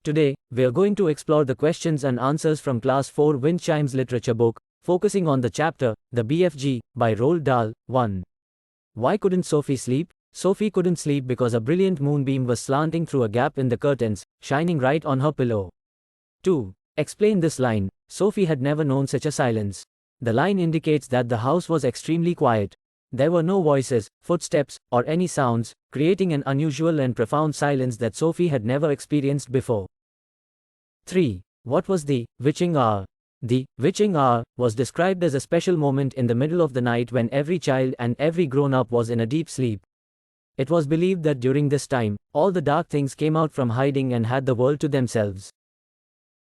Today, we are going to explore the questions and answers from Class 4 Wind Chimes literature book, focusing on the chapter, The BFG, by Roald Dahl. 1. Why couldn't Sophie sleep? Sophie couldn't sleep because a brilliant moonbeam was slanting through a gap in the curtains, shining right on her pillow. 2. Explain this line. Sophie had never known such a silence. The line indicates that the house was extremely quiet. There were no voices, footsteps, or any sounds, creating an unusual and profound silence that Sophie had never experienced before. 3. What was the witching hour? The witching hour was described as a special moment in the middle of the night when every child and every grown-up was in a deep sleep. It was believed that during this time, all the dark things came out from hiding and had the world to themselves.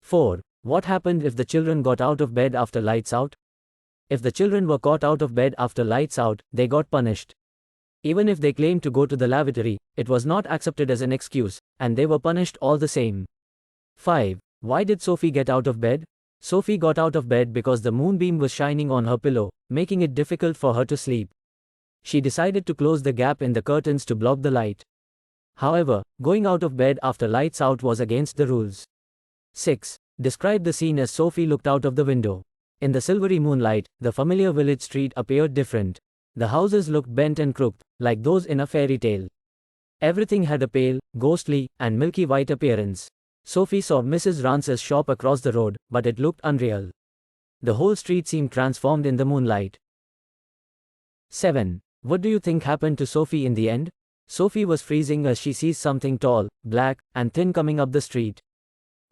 4. What happened if the children got out of bed after lights out? If the children were caught out of bed after lights out, they got punished. Even if they claimed to go to the lavatory, it was not accepted as an excuse, and they were punished all the same. 5. Why did Sophie get out of bed? Sophie got out of bed because the moonbeam was shining on her pillow, making it difficult for her to sleep. She decided to close the gap in the curtains to block the light. However, going out of bed after lights out was against the rules. 6. Describe the scene as Sophie looked out of the window. In the silvery moonlight, the familiar village street appeared different. The houses looked bent and crooked, like those in a fairy tale. Everything had a pale, ghostly, and milky white appearance. Sophie saw Mrs. Rance's shop across the road, but it looked unreal. The whole street seemed transformed in the moonlight. 7. What do you think happened to Sophie in the end? Sophie was freezing as she sees something tall, black, and thin coming up the street.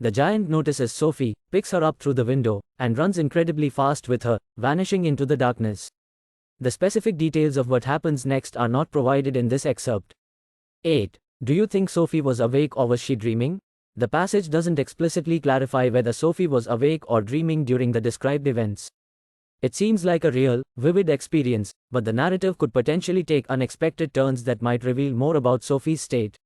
The giant notices Sophie, picks her up through the window, and runs incredibly fast with her, vanishing into the darkness. The specific details of what happens next are not provided in this excerpt. 8. Do you think Sophie was awake or was she dreaming? The passage doesn't explicitly clarify whether Sophie was awake or dreaming during the described events. It seems like a real, vivid experience, but the narrative could potentially take unexpected turns that might reveal more about Sophie's state.